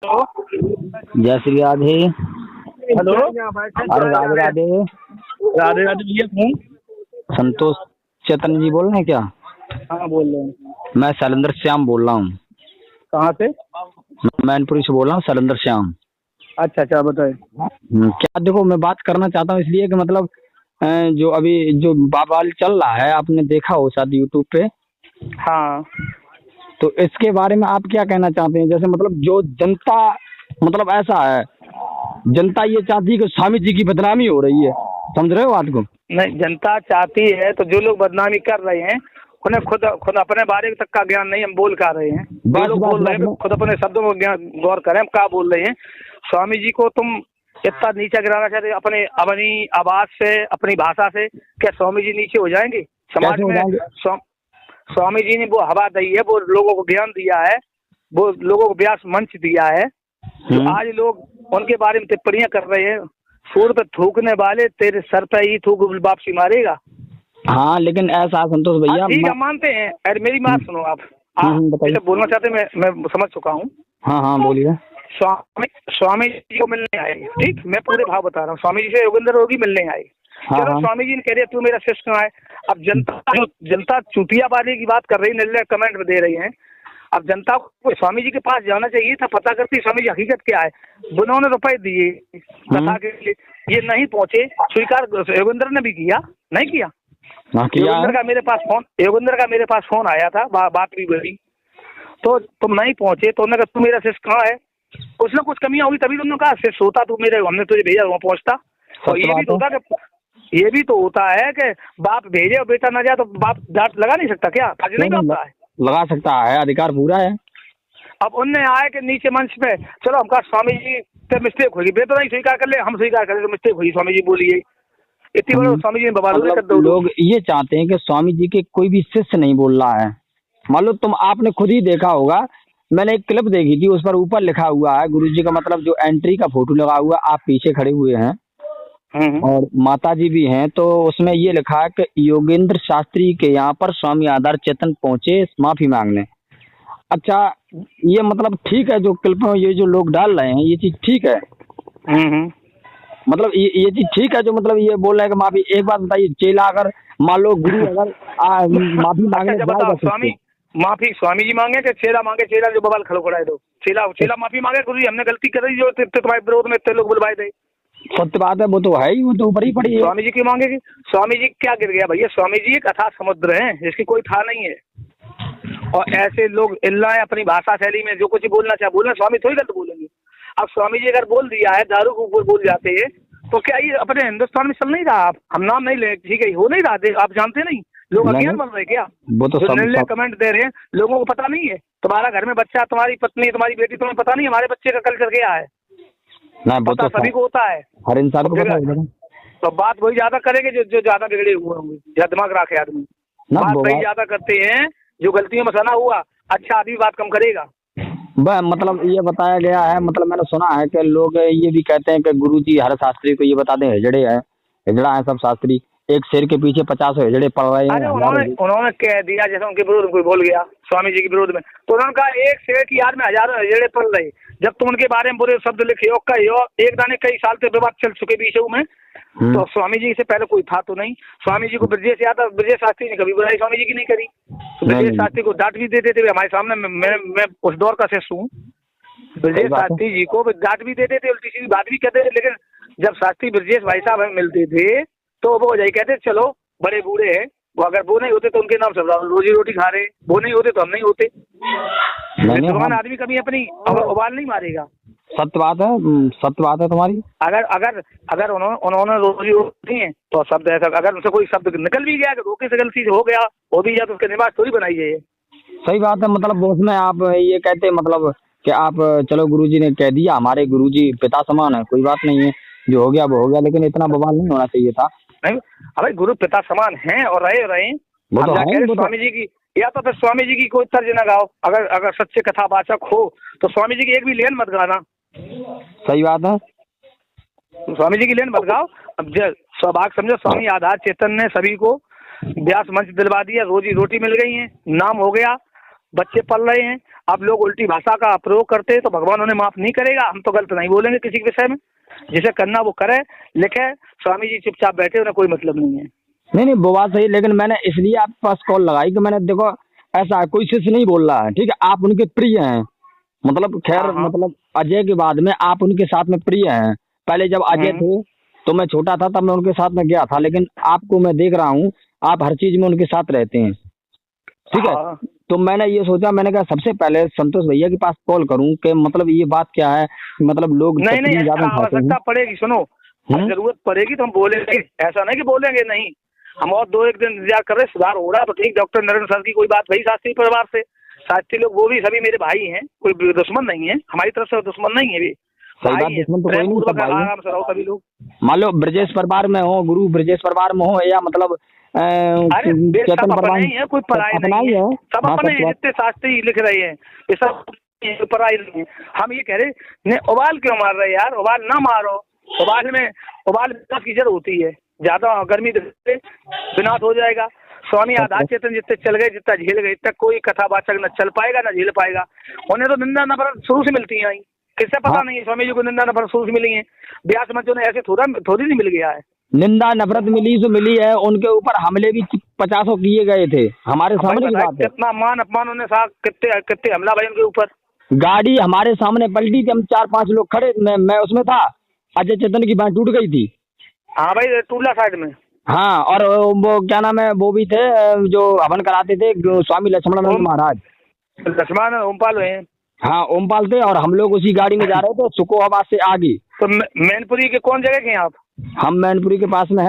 जय श्री राधे। हेलो। अरे राधे राधे। राधे राधे भैया, कौन? संतोष चेतन जी बोल रहे हैं क्या? हाँ, बोल रहे हैं। मैं शैलेंद्र श्याम बोल रहा हूँ। कहाँ से? मैनपुरी से बोल रहा हूँ, शैलेंद्र श्याम। अच्छा अच्छा, बताए। क्या देखो, मैं बात करना चाहता हूँ इसलिए कि मतलब जो अभी जो बवाल चल रहा है, आपने देखा हो शायद यूट्यूब पे। हाँ, तो इसके बारे में आप क्या कहना चाहते हैं? जैसे मतलब जो जनता, मतलब ऐसा है, जनता ये चाहती है कि स्वामी जी की बदनामी हो रही है। समझ रहे हो बात को? नहीं, जनता चाहती है तो जो लोग बदनामी कर रहे हैं उन्हें खुद अपने बारे तक का ज्ञान नहीं, हम बोल क्या रहे हैं। जो बस लोग बस बोल रहे हैं बस खुद अपने शब्दों को ज्ञान गौर करें, हम क्या बोल रहे हैं। स्वामी जी को तुम इतना नीचा गिराना चाहते हो अपने अपनी आवाज से, अपनी भाषा से। क्या स्वामी जी नीचे हो जाएंगे समाज कैसे हो में? जाएंगे? स्वामी जी ने वो हवा दी है, वो लोगों को ज्ञान दिया है, वो लोगों को व्यास मंच दिया है। जो आज लोग उनके बारे में टिप्पणियां कर रहे हैं, सूर पे थूकने वाले तेरे सर पे ही थूक वापसी मारेगा। हाँ, लेकिन ऐसा संतोष भैया, ठीक है, मानते हैं। अरे मेरी बात सुनो आप बताइए। जैसे बोलना चाहते हैं, मैं समझ चुका हूँ। हाँ हाँ, बोलिए। स्वामी जी को मिलने आए, ठीक, मैं पूरे भाव बता रहा हूँ। स्वामी जी से योगेंद्र होगी मिलने आए। हाँ चलो, हाँ। स्वामी जी ने कह दिया तू मेरा शिष्य कहाँ है। अब जनता चूतिया वाले की बात कर रही, निर्णय कमेंट में दे रही है। अब जनता को स्वामी जी के पास जाना चाहिए था, पता करती स्वामी जी हकीकत क्या है। उन्होंने रुपए दिए कथा के लिए, ये नहीं पहुंचे, स्वीकार योगेंद्र ने भी किया, नहीं किया? योगेंद्र का मेरे पास फोन आया था, बात भी बड़ी। तो तुम नहीं पहुंचे तो उन्होंने कहा तू मेरा शिष्य कहाँ है। कुछ ना कुछ कमियां होगी तभी तुमने कहा शिष्य होता तू मेरे, हमने तुझे भेजा वहाँ पहुंचता। और ये भी तो होता है कि बाप भेजे और बेटा ना जाए तो बाप डांट लगा नहीं सकता क्या? फर्ज नहीं करता है? लगा सकता है, अधिकार पूरा है। अब उनने आए कि नीचे मंच पे, चलो हम कहा स्वामी जी से मिस्टेक होगी, बेटा नहीं स्वीकार कर ले, हम स्वीकार कर ले तो मिस्टेक हुई, स्वामी जी बोलिए। इतनी बड़ी स्वामी जी ने बवाल कर दो। लोग ये चाहते हैं कि स्वामी जी के कोई भी शिष्य नहीं बोल रहा है। मान लो आपने खुद ही देखा होगा, मैंने एक क्लिप देखी थी, उस पर ऊपर लिखा हुआ है गुरु जी का, मतलब जो एंट्री का फोटो लगा हुआ, आप पीछे खड़े हुए हैं और माता जी भी हैं, तो उसमें ये लिखा है कि योगेंद्र शास्त्री के यहाँ पर स्वामी आधार चेतन पहुंचे माफी मांगने। अच्छा, ये मतलब ठीक है, जो क्लिप में ये जो लोग डाल रहे हैं ये चीज ठीक है। मतलब ये चीज ठीक है, जो मतलब ये बोल रहे हैं कि माफी। एक बात बताइए, चेला अगर मान लो गुरु अगर माफी मांगने बताओ, स्वामी जी मांगे कि चेला मांगे? चेला जो बवाल खड़ो खड़ा है तो चेला माफी मांगे, गुरु जी हमने गलती कर दी जो तुम्हारे विरोध में इतने लोग बुलवाए थे। सत्य बात है, वो तो है ही, वो तो ऊपर ही पड़ी है। स्वामी जी क्यों मांगेगी? स्वामी जी क्या गिर गया भैया? स्वामी जी एक अथाह समुद्र है जिसकी कोई था नहीं है। और ऐसे लोग इल्लाएं अपनी भाषा शैली में जो कुछ बोलना चाहे बोलना, स्वामी थोड़ी गलत बोलेंगे। अब स्वामी जी अगर बोल दिया है दारू के ऊपर बोल जाते हैं तो क्या ये अपने हिंदुस्तान में चल नहीं रहा? आप हम नाम नहीं ले, ठीक है, हो नहीं रहा, आप जानते नहीं? लोग अज्ञान बन रहे क्या? वो तो निर्णय कमेंट दे रहे हैं, लोगों को पता नहीं है। तुम्हारा घर में बच्चा, तुम्हारी पत्नी, तुम्हारी बेटी, तुम्हें पता नहीं हमारे बच्चे का कल्चर क्या है? पता सभी को होता है, हर इंसान को पता है। तो बात वही ज्यादा करेंगे जो ज्यादा बिगड़े हुए होंगे, या दिमाग रखे आदमी। बात वही ज्यादा करते हैं जो गलतियों में सना हुआ, अच्छा आदमी बात कम करेगा। मतलब ये बताया गया है, मतलब मैंने सुना है कि लोग ये भी कहते हैं कि गुरुजी हर शास्त्री को ये बता दें हिजड़े है, हिजड़ा है सब शास्त्री, एक शेर के पीछे 50 हिजड़े पड़ रहे हैं। उन्होंने कह दिया जैसे उनके विरोध में कोई बोल गया स्वामी जी के विरोध में, तो उन्होंने कहा एक शेर की याद में हजारों हिजड़े पड़ रहे। जब तुम उनके बारे में बुरे शब्द लिखे हो, कहो एक दाने कई साल से विवाद चल चुके बीचों में, तो स्वामी जी से पहले कोई था तो नहीं। स्वामी जी को ब्रजेश यादव, ब्रजेश शास्त्री ने कभी बुराई स्वामी जी की नहीं करी। ब्रजेश शास्त्री को डांट भी देते थे हमारे सामने, मैं उस दौर का शिष्य हूँ। ब्रजेश शास्त्री जी को डांट भी देते थे, उल्टी सीधी बात भी कहते थे, लेकिन जब शास्त्री ब्रजेश भाई साहब मिलते थे तो वो यही कहते चलो बड़े बूढ़े हैं, वो अगर वो नहीं होते तो उनके नाम से रोजी रोटी खा रहे, वो नहीं होते तो हम नहीं होते। भगवान आदमी कभी अपनी उबाल नहीं मारेगा। सत्य बात है तुम्हारी। अगर उन्होंने रोजी रोटी है तो शब्द ऐसा, अगर उनसे कोई शब्द निकल भी गया, रोके से गलती हो गया हो भी जाए तो उसके निवास थोड़ी बनाई है। सही बात है, मतलब उसमें आप ये कहते मतलब कि आप चलो गुरुजी ने कह दिया, हमारे गुरुजी पिता समान है, कोई बात नहीं है, जो हो गया वो हो गया, लेकिन इतना बवाल नहीं होना चाहिए था। नहीं भाई, गुरु पिता समान हैं और रहे वो तो है, स्वामी जी की, या तो फिर स्वामी जी की कोई तर्ज न गाओ। अगर सच्चे कथावाचक हो तो स्वामी जी की एक भी लेन मत गाना। सही बात है, स्वामी जी की लेन मत गाओ। अब सौभाग्य समझो, स्वामी आधार चेतन ने सभी को व्यास मंच दिलवा दिया, रोजी रोटी मिल गई है, नाम हो गया, बच्चे पल रहे हैं, अब लोग उल्टी भाषा का प्रयोग करते हैं तो भगवान उन्हें माफ नहीं करेगा। हम तो गलत नहीं बोलेंगे किसी के विषय में, जिसे करना वो करे, लिखे। स्वामी जी चुपचाप बैठे, उन्हें कोई मतलब नहीं है। नहीं नहीं, वो बात सही, लेकिन मैंने इसलिए आपके पास कॉल लगाई कि मैंने देखो ऐसा है, कोई शिष्य नहीं बोल रहा है, ठीक है, आप उनके प्रिय हैं, मतलब खैर हाँ, हाँ। मतलब अजय के बाद में आप उनके साथ में प्रिय हैं। पहले जब अजय थे तो मैं छोटा था, तब मैं उनके साथ में गया था, लेकिन आपको मैं देख रहा हूँ आप हर चीज में उनके साथ रहते हैं, ठीक है। हाँ। तो मैंने ये सोचा, मैंने कहा सबसे पहले संतोष भैया के पास कॉल करूं कि मतलब ये बात क्या है, मतलब लोग नहीं नहीं, तकलीफ ज्यादा ऐसा उठाते आवश्यकता हैं। पड़ेगी, सुनो, जरूरत पड़ेगी तो हम बोलेंगे, ऐसा नहीं कि बोलेंगे नहीं। हम और 2-1 दिन इंतजार कर रहे, सुधार हो रहा तो ठीक। डॉक्टर नरेंद्र सर की कोई बात नहीं, शास्त्री परिवार से, शास्त्री लोग वो भी सभी मेरे भाई हैं, कोई दुश्मन नहीं है, हमारी तरफ से दुश्मन नहीं है भी, सही बात, भाई हैं। दुश्मन तो कोई प्रेम नहीं, सब पूर्वक भाई हैं। आराम से रहो सभी लोग। मान लो ब्रजेश परिवार में हो, गुरु ब्रजेश परिवार में हो, या मतलब अरे सब चेतन अपने परिवार, ही है, कोई पराए अपना नहीं ही है, है। सब हाँ, अपने सब हैं, तो जितने शास्त्री लिख रहे हैं ये सब पराए नहीं है। हम ये कह रहे ने उबाल क्यों मार रहे यार, उबाल ना मारो। उबाल विनाश की जड़ होती है, ज्यादा गर्मी से विनाश हो जाएगा। स्वामी आधा चेतन जितने चल गए, जितना झेल गए, इतना कोई कथावाचक न चल पाएगा न झेल पाएगा। उन्हें तो निंदा नफरत शुरू से मिलती है, किससे पता हाँ, नहीं है, स्वामी जी को निंदा नफरत शुरू से मिली है। व्यास मंचों ने ऐसे थोड़ी नहीं मिल गया है। निंदा नफरत मिली सो मिली है, उनके ऊपर हमले भी 50 किए गए थे, हमारे अब भाई सामने की बताए बात है। कितना मान अपमान उन्हें साथ, कितने कितने हमला भाई उनके ऊपर। गाड़ी हमारे सामने पलटी थी, हम 4-5 लोग खड़े, मैं उसमें था, अजय चेतन की बांह टूट गई थी। हाँ भाई, टूला साइड में। हाँ, और वो क्या नाम है, वो भी थे जो हवन कराते थे, स्वामी लक्ष्मणानंद महाराज। लक्ष्मण ओमपाल है। हाँ, ओमपाल थे, और हम लोग उसी गाड़ी में जा रहे थे सुकोहाबाद से आगे। तो मैनपुरी के कौन जगह के हैं आप? हम मैनपुरी के पास में है।